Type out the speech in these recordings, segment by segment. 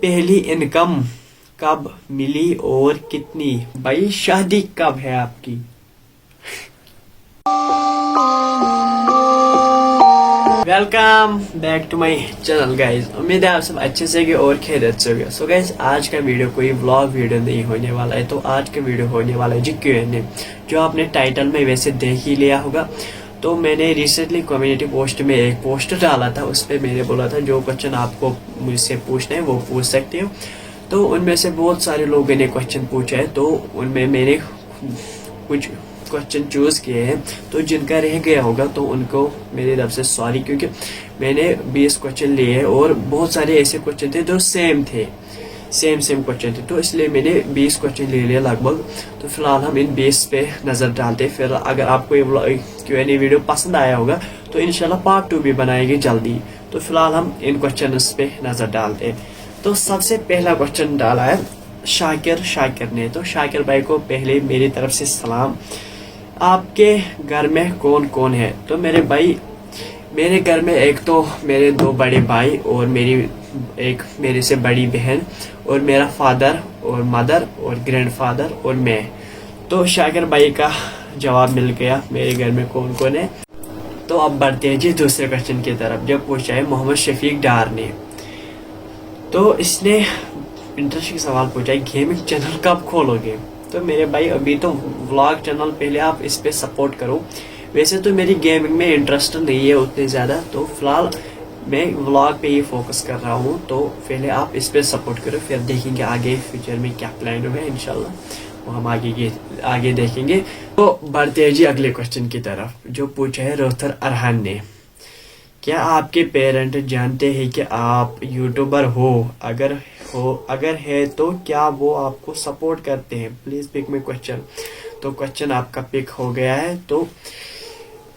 पहली इनकम कब मिली और कितनी? भाई शादी कब है आपकी? Welcome back to my channel guys. उम्मीद है आप सब अच्छे से और खैरियत से होंगे। सो गाइज, आज का वीडियो कोई व्लॉग वीडियो नहीं होने वाला है। तो आज का वीडियो होने वाला है जी Q&A, जो आपने टाइटल में वैसे देख ही लिया होगा। तो मैंने रिसेंटली कम्युनिटी पोस्ट में एक पोस्ट डाला था, उस पर मैंने बोला था जो क्वेश्चन आपको मुझसे पूछना है वो पूछ सकते हो। तो उनमें से बहुत सारे लोगों ने क्वेश्चन पूछा है, तो उनमें मैंने कुछ क्वेश्चन चूज किए हैं। तो जिनका रह गया होगा तो उनको मेरी तरफ से सॉरी, क्योंकि मैंने 20 क्वेश्चन लिए और बहुत सारे ऐसे क्वेश्चन थे जो सेम क्वेश्चन थे, तो इसलिए मैंने 20 क्वेश्चन ले लिए लगभग। तो फिलहाल हम इन 20 पे नजर डालते हैं। फिर अगर आपको ये Q&A वीडियो पसंद आया होगा तो इंशाल्लाह पार्ट 2 भी बनाएंगे जल्दी। तो फिलहाल हम इन क्वेश्चन पे नजर डालते हैं। तो सबसे पहला क्वेश्चन डाला है शाकिर ने। तो शाकिर भाई को पहले मेरी तरफ से सलाम। आपके घर में कौन कौन है? तो मेरे घर में एक तो मेरे 2 बड़े भाई और एक मेरे से बड़ी बहन और मेरा फादर और मदर और ग्रैंडफादर और मैं। तो शाकिर भाई का जवाब मिल गया मेरे घर में कौन कौन है। तो अब बढ़ते हैं जी दूसरे क्वेश्चन की तरफ, जो पूछा है मोहम्मद शफीक डार ने। तो इसने इंटरेस्टिंग सवाल पूछा है, गेमिंग चैनल कब खोलोगे? तो मेरे भाई अभी तो व्लॉग चैनल पहले आप इस पे सपोर्ट करो। वैसे तो मेरी गेमिंग में इंटरेस्ट नहीं है उतने ज़्यादा, तो फिलहाल मैं व्लॉग पे ही फोकस कर रहा हूँ। तो पहले आप इस पे सपोर्ट करो, फिर देखेंगे आगे फ्यूचर में क्या प्लान होगा इंशाल्लाह, वो हम आगे देखेंगे। तो बढ़ते हैं जी अगले क्वेश्चन की तरफ, जो पूछा है रोहतर अरहान ने। क्या आपके पेरेंट जानते हैं कि आप यूट्यूबर हो? अगर है तो क्या वो आपको सपोर्ट करते हैं? Please pick my question. तो क्वेश्चन आपका पिक हो गया है। तो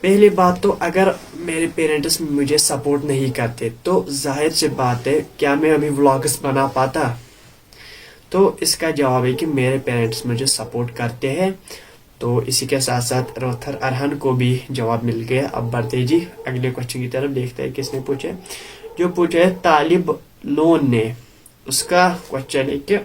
पहली बात तो अगर मेरे पेरेंट्स मुझे सपोर्ट नहीं करते तो जाहिर सी बात है क्या मैं अभी व्लॉग्स बना पाता? तो इसका जवाब है कि मेरे पेरेंट्स मुझे सपोर्ट करते हैं। तो इसी के साथ साथ रोहतर अरहान को भी जवाब मिल गया। अब बढ़ते जी अगले क्वेश्चन की तरफ, देखते हैं किसने पूछे। जो पूछा है तालिब लोन ने, उसका क्वेश्चन है कि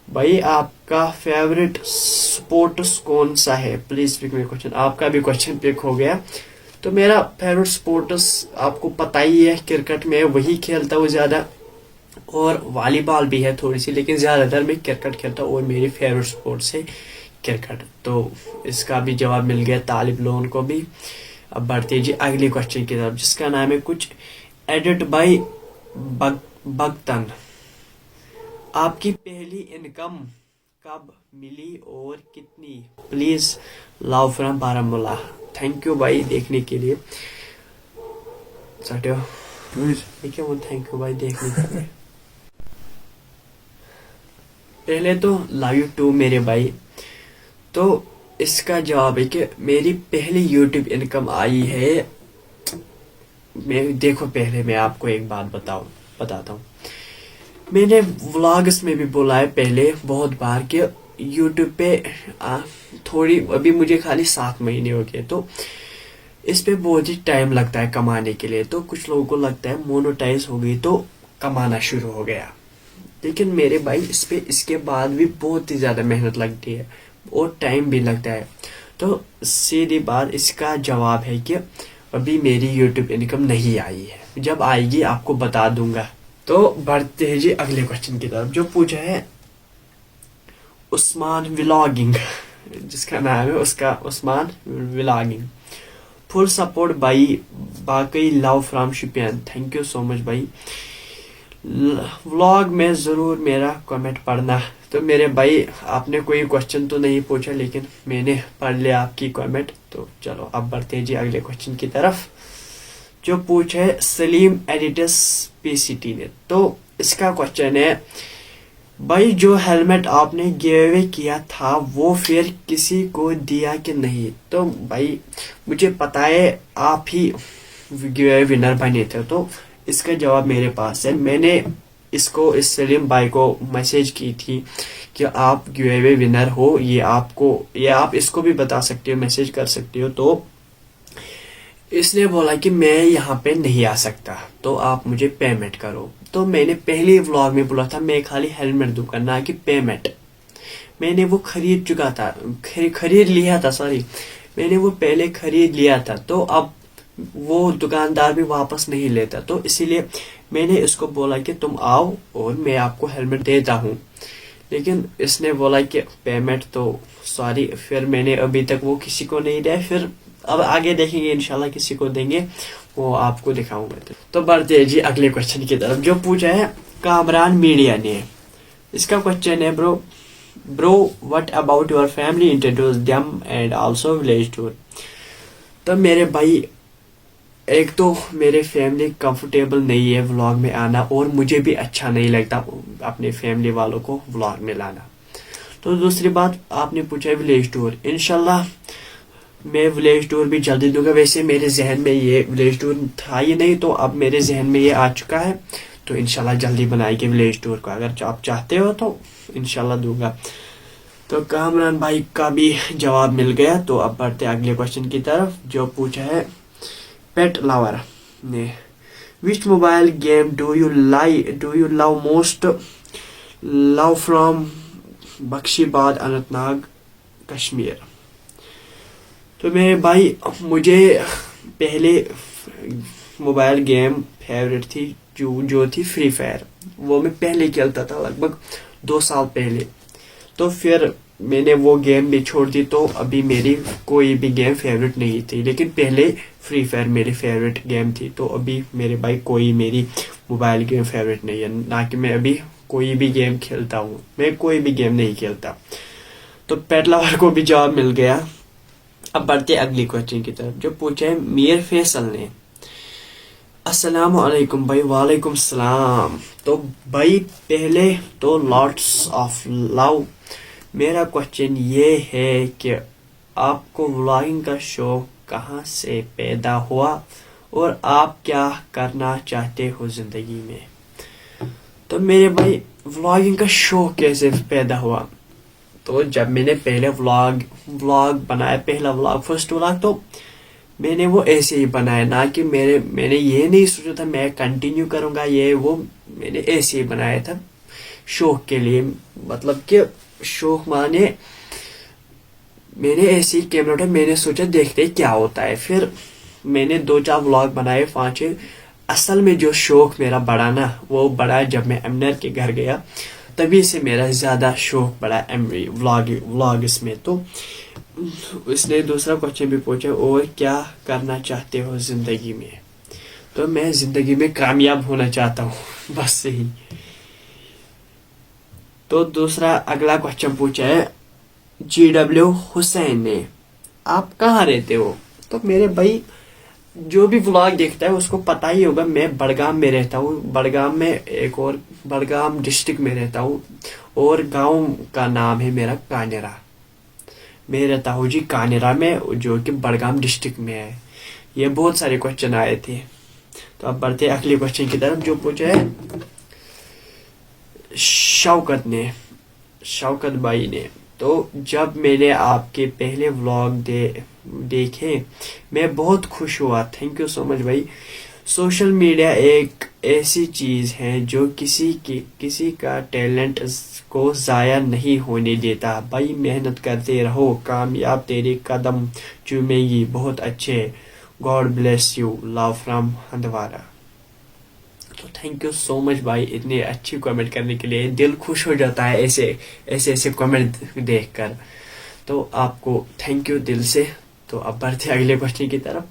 भाई आपका फेवरेट स्पोर्ट्स कौन सा है? Please pick my question. आपका भी क्वेश्चन पिक हो गया। तो मेरा फेवरेट स्पोर्ट्स आपको पता ही है, क्रिकेट में वही खेलता हूँ ज्यादा, और वॉलीबॉल भी है थोड़ी सी, लेकिन ज्यादातर मैं क्रिकेट खेलता हूँ और मेरी फेवरेट स्पोर्ट्स है क्रिकेट। तो इसका भी जवाब मिल गया तालिब लोन को भी। अब बढ़ते जी अगले क्वेश्चन की तरफ, जिसका नाम है कुछ एडिट बाय बगतन। आपकी पहली इनकम कब मिली और कितनी? Please love from Baramulla. Thank you भाई देखने के लिए। थैंक यू भाई देखने के लिए। पहले तो लव यू टू मेरे भाई। तो इसका जवाब है कि मेरी पहली यूट्यूब इनकम आई है। पहले मैं आपको एक बात बताता हूँ। मैंने व्लॉग्स में भी बोला है पहले बहुत बार कि यूट्यूब पे थोड़ी, अभी मुझे खाली 7 महीने हो गए, तो इस पे बहुत ही टाइम लगता है कमाने के लिए। तो कुछ लोगों को लगता है मोनेटाइज हो गई तो कमाना शुरू हो गया, लेकिन मेरे भाई इस पे इसके बाद भी बहुत ही ज्यादा मेहनत लगती है और टाइम भी लगता है। तो सीधी बात इसका जवाब है कि अभी मेरी यूट्यूब इनकम नहीं आई है, जब आएगी आपको बता दूंगा। तो बढ़ते हैं जी अगले क्वेश्चन की तरफ, जो पूछा है उस्मान व्लॉगिंग, जिसका नाम है उसका उस्मान व्लॉगिंग। फुल सपोर्ट भाई, बाकी love from Shopian. Thank you so much भाई। व्लॉग में जरूर मेरा कमेंट पढ़ना। तो मेरे भाई आपने कोई क्वेश्चन तो नहीं पूछा, लेकिन मैंने पढ़ लिया आपकी कमेंट। तो चलो अब बढ़ते हैं जी अगले क्वेश्चन की तरफ, जो पूछा है सलीम एडिटस PCT ने। तो इसका क्वेश्चन है भाई जो हेलमेट आपने गिव अवे किया था वो फिर किसी को दिया कि नहीं? तो भाई मुझे पता है आप ही गिव अवे विनर बने थे। तो इसका जवाब मेरे पास है। मैंने इस सलीम भाई को मैसेज की थी कि आप गिव अवे विनर हो, ये आप इसको भी बता सकते हो, मैसेज कर सकते हो। तो इसने बोला कि मैं यहाँ पे नहीं आ सकता, तो आप मुझे पेमेंट करो। तो मैंने पहले व्लॉग में बोला था मैं खाली हेलमेट दूंगा, ना कि पेमेंट। मैंने वो खरीद चुका था, खरीद लिया था, सॉरी, मैंने वो पहले खरीद लिया था। तो अब वो दुकानदार भी वापस नहीं लेता, तो इसीलिए मैंने इसको बोला कि तुम आओ और मैं आपको हेलमेट देता हूँ। लेकिन इसने बोला कि पेमेंट तो सॉरी, फिर मैंने अभी तक वो किसी को नहीं दिया। फिर अब आगे देखेंगे, इंशाल्लाह किसी को देंगे, वो आपको दिखाऊंगा। तो बढ़ते हैं जी अगले क्वेश्चन की तरफ, जो पूछा है कामरान मीडिया ने। इसका क्वेश्चन है, bro what about your family, introduce them and also village tour. तो मेरे भाई, एक तो मेरे फैमिली कंफर्टेबल नहीं है व्लॉग में आना, और मुझे भी अच्छा नहीं लगता अपने फैमिली वालों को व्लॉग में लाना। तो दूसरी बात, आपने पूछा है विलेज टूर, इंशाल्लाह मैं विलेज टूर भी जल्दी दूंगा। वैसे मेरे जहन में ये विलेज टूर था ही नहीं, तो अब मेरे जहन में ये आ चुका है, तो इंशाल्लाह जल्दी बनाएंगे विलेज टूर को। अगर आप चाहते हो तो इंशाल्लाह दूंगा। तो कामरान भाई का भी जवाब मिल गया। तो अब बढ़ते अगले क्वेश्चन की तरफ, जो पूछा है पेट लवर ने। Which mobile game do you love most, love from Bakhshibad, Anantnag, Kashmir. तो मेरे भाई, मुझे पहले मोबाइल गेम फेवरेट थी जो थी फ्री फायर। वो मैं पहले खेलता था, लगभग 2 साल पहले। तो फिर मैंने वो गेम भी छोड़ दी, तो अभी मेरी कोई भी गेम फेवरेट नहीं थी। लेकिन पहले फ्री फायर मेरी फेवरेट गेम थी। तो अभी मेरे भाई कोई मेरी मोबाइल गेम फेवरेट नहीं है, ना कि मैं अभी कोई भी गेम खेलता हूँ। मैं कोई भी गेम नहीं खेलता। तो पेट लवर को भी जवाब मिल गया। अब बढ़ते अगली क्वेश्चन की तरफ, जो पूछा है मीर फैसल ने। अस्सलाम वालेकुम भाई। वालेकुम सलाम। तो भाई, पहले तो लॉट्स ऑफ लव। मेरा क्वेश्चन ये है कि आपको व्लॉगिंग का शौक कहाँ से पैदा हुआ, और आप क्या करना चाहते हो जिंदगी में। तो मेरे भाई, व्लॉगिंग का शौक कैसे पैदा हुआ, तो जब मैंने पहले व्लॉग बनाया, पहला व्लॉग, फर्स्ट व्लॉग, तो मैंने वो ऐसे ही बनाया, ना कि मैंने ये नहीं सोचा था मैं कंटिन्यू करूंगा ये वो। मैंने ऐसे ही बनाया था शौक के लिए, मतलब कि शौक माने मैंने ऐसे ही कैमरा उठाया, मैंने सोचा देखते क्या होता है। फिर मैंने 2-4 व्लॉग बनाए, 5-6। असल में जो शौक मेरा बढ़ा ना, वो बढ़ा जब मैं एमनर के घर गया, तभी से मेरा ज्यादा शौक बढ़ा व्लॉग इसमें। तो इसने दूसरा क्वेश्चन भी पूछा, और क्या करना चाहते हो जिंदगी में। तो मैं जिंदगी में कामयाब होना चाहता हूँ, बस यही। तो दूसरा अगला क्वेश्चन पूछा है GW हुसैन ने। आप कहाँ रहते हो। तो मेरे भाई, जो भी व्लॉग देखता है उसको पता ही होगा, मैं बड़गाम में रहता हूँ। बड़गाम में बड़गाम डिस्ट्रिक्ट में रहता हूँ, और गांव का नाम है मेरा कानेरा। मैं रहता हूँ जी कानेरा में, जो कि बड़गाम डिस्ट्रिक्ट में है। ये बहुत सारे क्वेश्चन आए थे। तो अब बढ़ते अगले क्वेश्चन की तरफ, जो पूछा है शौकत भाई ने। तो जब मैंने आपके पहले व्लॉग देखे, मैं बहुत खुश हुआ। थैंक यू सो मच भाई। सोशल मीडिया एक ऐसी चीज है जो किसी का टैलेंट को जाया नहीं होने देता। भाई मेहनत करते रहो, कामयाब तेरे कदम चूमेगी। बहुत अच्छे, God bless you, love from Handwara. तो थैंक यू सो मच भाई, इतनी अच्छी कमेंट करने के लिए। दिल खुश हो जाता है ऐसे कमेंट देखकर। तो आपको थैंक यू दिल से। तो अब बढ़ते अगले क्वेश्चन की तरफ,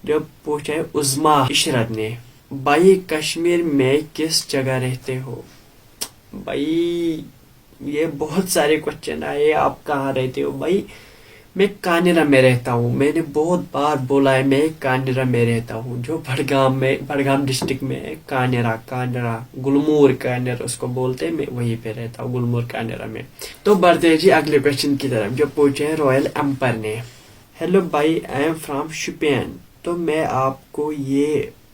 जो पूछा है उज़मा इशरत ने। भाई कश्मीर में किस जगह रहते हो। भाई ये बहुत सारे क्वेश्चन आए, आप कहाँ रहते हो। भाई मैं कानेरा में रहता हूँ। मैंने बहुत बार बोला है मैं कानेरा में रहता हूँ, जो बड़गाम डिस्ट्रिक्ट में है। कानेरा गुलमूर कानेरा उसको बोलते हैं। मैं वहीं पे रहता हूँ, गुलमूर कानेरा में। तो बढ़ते हैं जी अगले क्वेश्चन की तरफ, जो पूछे हैं रॉयल एम्पर ने। हेलो भाई, आई एम फ्रॉम शुपियन। तो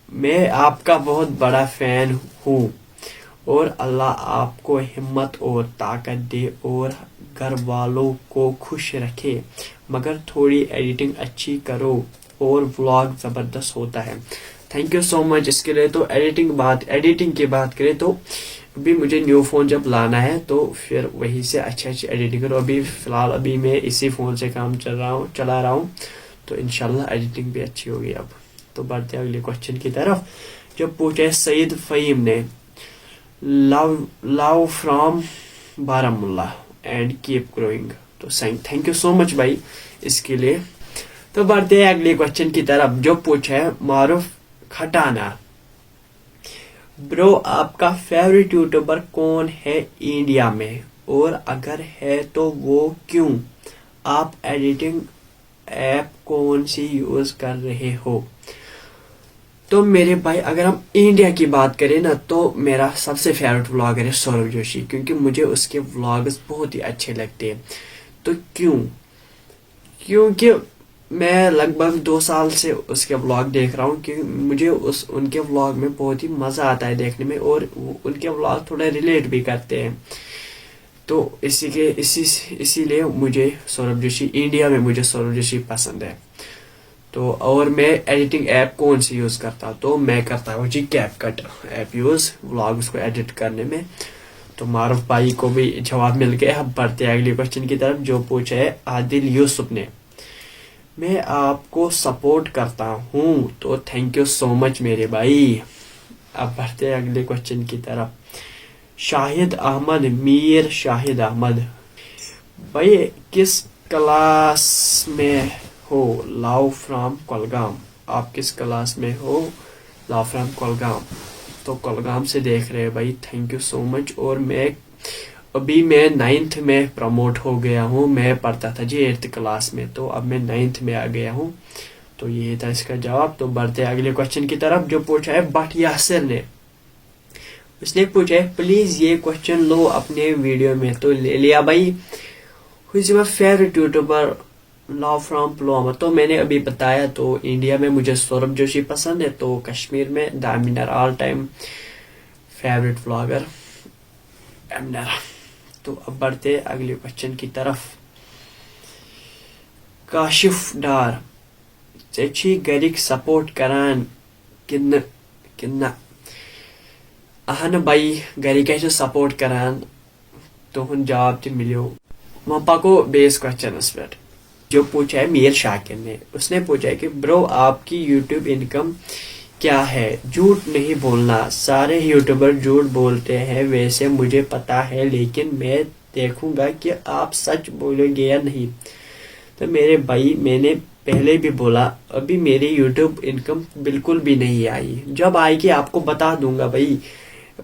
मैं आपका बहुत बड़ा फैन हूँ, और अल्लाह आपको हिम्मत और ताकत दे और घर वालों को खुश रखे। मगर थोड़ी एडिटिंग अच्छी करो और व्लॉग ज़बरदस्त होता है। थैंक यू सो मच इसके लिए। तो एडिटिंग की बात करें तो अभी मुझे न्यू फोन जब लाना है तो फिर वहीं से अच्छी एडिटिंग करूँ। अभी फिलहाल अभी मैं इसी फोन से काम चला रहा हूँ, तो इंशाल्लाह एडिटिंग भी अच्छी होगी अब। तो बढ़ते हैं अगले क्वेश्चन की तरफ, जो पूछे सईद फहीम ने, love from Baramulla and keep growing. तो थैंक यू सो मच भाई इसके लिए। तो बढ़ते हैं अगले क्वेश्चन की तरफ, जो पूछा है मारूफ खटाना, ब्रो आपका फेवरेट यूट्यूबर कौन है इंडिया में, और अगर है तो वो क्यों, आप एडिटिंग ऐप कौन सी यूज कर रहे हो। तो मेरे भाई अगर हम इंडिया की बात करें ना, तो मेरा सबसे फेवरेट व्लॉगर है सौरभ जोशी, क्योंकि मुझे उसके व्लॉग्स बहुत ही अच्छे लगते हैं। तो क्योंकि मैं लगभग 2 साल से उसके व्लॉग देख रहा हूँ, कि मुझे उनके व्लॉग में बहुत ही मजा आता है देखने में, और उनके व्लॉग थोड़ा रिलेट भी करते हैं। तो इसीलिए मुझे सौरभ जोशी, इंडिया में मुझे सौरभ जोशी पसंद है। तो और मैं एडिटिंग ऐप कौन सी यूज करता हूँ, तो मैं करता हूँ जी कैपकट ऐप यूज व्लॉग्स को एडिट करने में। तो मारूफ भाई को भी जवाब मिल गया। अब बढ़ते हैं अगले क्वेश्चन की तरफ, जो पूछा है आदिल यूसुफ ने, मैं आपको सपोर्ट करता हूँ। तो थैंक यू सो मच मेरे भाई। अब बढ़ते हैं अगले क्वेश्चन की तरफ, शाहिद अहमद, मीर शाहिद अहमद, भाई किस क्लास में हो, लव फ्रॉम कोलगाम। आप किस क्लास में हो, लव फ्रॉम कोलगाम। तो कोलगाम से देख रहे हैं भाई, थैंक यू सो मच। और मैं 9th में प्रमोट हो गया हूँ। मैं पढ़ता था जी 8th क्लास में, तो अब मैं 9th में आ गया हूँ। तो ये था इसका जवाब। तो बढ़ते हैं अगले क्वेश्चन की तरफ, जो पूछा है बट यासिर ने, उसने पूछा है प्लीज ये क्वेश्चन लो अपने वीडियो में। तो ले लिया भाई। Who is your favourite YouTuber, love from Pulwama. तो मैंने अभी बताया, तो इंडिया में मुझे सौरभ जोशी पसंद है, तो कश्मीर में दामिनर ऑल टाइम फेवरेट व्लॉगर एमनर। तो अब बढ़ते अगले क्वेश्चन की तरफ, काशिफ डार, चे गरिक सपोर्ट करान किन्ना। अहन भाई गरिक सपोर्ट करान, तुहन जवाब तो मिलो। वहां पको बेस क्वेश्चन पे, जो पूछा है मीर शाकिर ने, उसने पूछा है कि ब्रो आपकी यूट्यूब इनकम क्या है, झूठ नहीं बोलना, सारे यूट्यूबर झूठ बोलते हैं, वैसे मुझे पता है, लेकिन मैं देखूंगा कि आप सच बोलोगे या नहीं। तो मेरे भाई मैंने पहले भी बोला, अभी मेरी यूट्यूब इनकम बिल्कुल भी नहीं आई, जब आएगी आपको बता दूंगा भाई।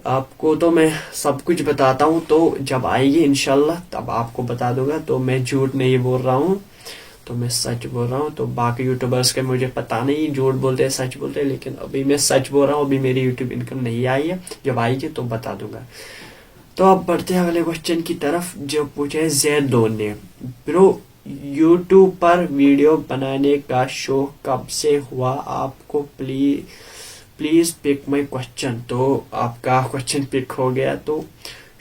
आपको तो मैं सब कुछ बताता हूँ, तो जब आएगी इंशाल्लाह तब आपको बता दूंगा। तो मैं झूठ नहीं बोल रहा हूँ, तो मैं सच बोल रहा हूँ। तो बाकी यूट्यूबर्स के मुझे पता नहीं झूठ बोलते हैं सच बोलते हैं, लेकिन अभी मैं सच बोल रहा हूँ, अभी मेरी यूट्यूब इनकम नहीं आई है, जब आएगी तो बता दूंगा। तो अब बढ़ते हैं अगले क्वेश्चन की तरफ, जो पूछे है जैद दोन ने, ब्रो यूट्यूब पर वीडियो बनाने का शौक कब से हुआ आपको, प्लीज पिक माई क्वेश्चन। तो आपका क्वेश्चन पिक हो गया। तो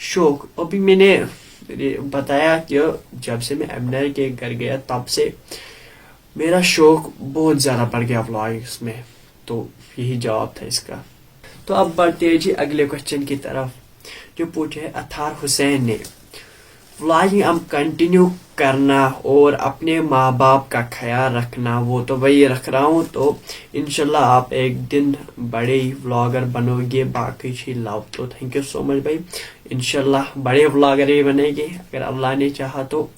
शौक, अभी मैंने बताया कि जब से मैं एमनर के घर गया तब से मेरा शौक बहुत ज्यादा बढ़ गया व्लॉग्स में। तो यही जवाब था इसका। तो अब बढ़ते हैं जी अगले क्वेश्चन की तरफ, जो पूछे है अथार हुसैन ने, व्लॉगिंग अब कंटिन्यू करना और अपने माँ बाप का ख्याल रखना। वो तो वही रख रहा हूँ, तो इंशाल्लाह आप एक दिन बड़े व्लॉगर बनोगे, बाकी छी लव। तो थैंक यू सो मच भाई, इंशाल्लाह बड़े व्लॉगर ही बनेंगे अगर अल्लाह ने चाहा तो।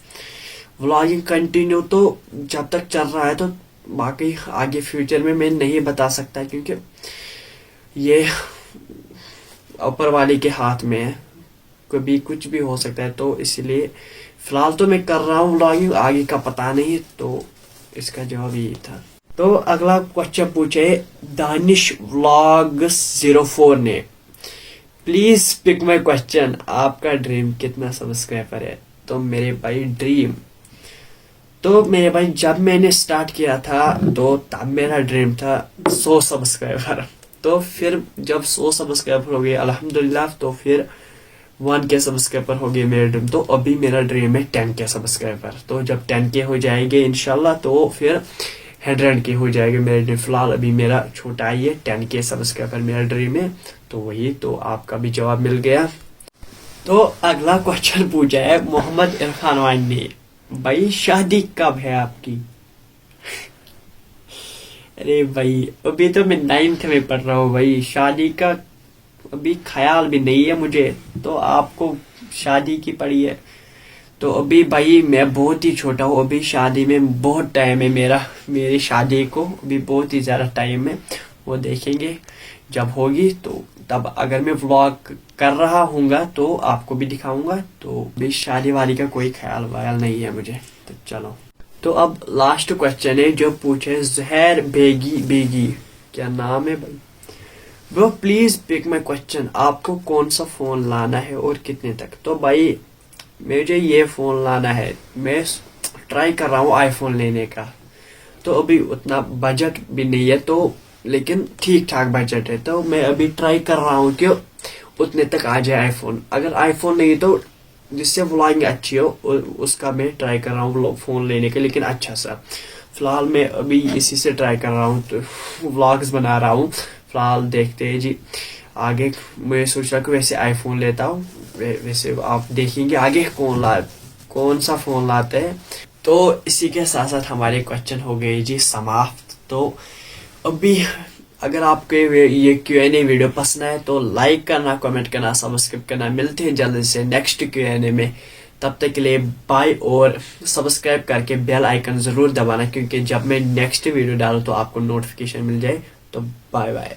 व्लॉगिंग कंटिन्यू तो जब तक चल रहा है, तो बाकी आगे फ्यूचर में मैं नहीं बता सकता, क्योंकि ये ऊपर वाले के हाथ में है, कभी कुछ भी हो सकता है। तो इसलिए फिलहाल तो मैं कर रहा हूँ व्लॉगिंग, आगे का पता नहीं। तो इसका जवाब यही था। तो अगला क्वेश्चन पूछे दानिश व्लॉग्स 04 ने, प्लीज पिक माई क्वेश्चन, आपका ड्रीम कितना सब्सक्राइबर है। तो मेरे भाई ड्रीम, तो मेरे भाई जब मैंने स्टार्ट किया था तो तब मेरा ड्रीम था 100 सब्सक्राइबर। तो फिर जब 100 सब्सक्राइबर हो गए अल्हम्दुलिल्लाह, तो फिर 1K सब्सक्राइबर हो गए मेरा ड्रीम। तो अभी मेरा ड्रीम है 10K सब्सक्राइबर। तो जब 10K हो जाएंगे इंशाल्लाह, तो फिर 100K हो जाएगा मेरे ड्रीम। फिलहाल अभी मेरा छोटा ही है 10K सब्सक्राइबर मेरा ड्रीम है। तो वही, तो आपका भी जवाब मिल गया। तो अगला क्वेश्चन पूछा है मोहम्मद इरफान वाइन ने, भाई शादी कब है आपकी? अरे भाई अभी तो मैं 9th में पढ़ रहा हूँ भाई, शादी का अभी ख्याल भी नहीं है मुझे, तो आपको शादी की पड़ी है। तो अभी भाई मैं बहुत ही छोटा हूँ, अभी शादी में बहुत टाइम है मेरी शादी को अभी बहुत ही ज्यादा टाइम है। वो देखेंगे जब होगी, तो तब अगर मैं व्लॉग कर रहा हूँगा तो आपको भी दिखाऊंगा। तो अभी शादी वाली का कोई ख्याल वायल नहीं है मुझे। तो चलो, तो अब लास्ट क्वेश्चन है जो पूछे जहर बेगी, क्या नाम है भाई? Bro please pick my question, आपको कौन सा फोन लाना है और कितने तक? तो भाई मुझे ये फोन लाना है, मैं ट्राई कर रहा हूँ आईफोन लेने का। तो अभी उतना बजट भी नहीं है, तो लेकिन ठीक ठाक बजट है, तो मैं अभी ट्राई कर रहा हूँ कि उतने तक आ जाए आईफोन। अगर आईफोन नहीं तो जिससे व्लॉगिंग अच्छी हो उसका मैं ट्राई कर रहा हूँ फोन लेने के, लेकिन अच्छा सा। फिलहाल मैं अभी इसी से ट्राई कर रहा हूँ, तो व्लॉग्स बना रहा हूँ। फिलहाल देखते हैं जी आगे। मैं सोच रहा कि वैसे आईफोन लेता हूँ, वैसे आप देखेंगे आगे कौन सा फोन लाते हैं। तो इसी के साथ साथ हमारे क्वेश्चन हो गए जी समाप्त। तो अभी अगर आपको ये Q&A वीडियो पसंद आए तो लाइक करना, कमेंट करना, सब्सक्राइब करना। मिलते हैं जल्दी से नेक्स्ट Q&A में, तब तक के लिए बाय। और सब्सक्राइब करके बेल आइकन जरूर दबाना, क्योंकि जब मैं नेक्स्ट वीडियो डालूं तो आपको नोटिफिकेशन मिल जाए। तो बाय बाय।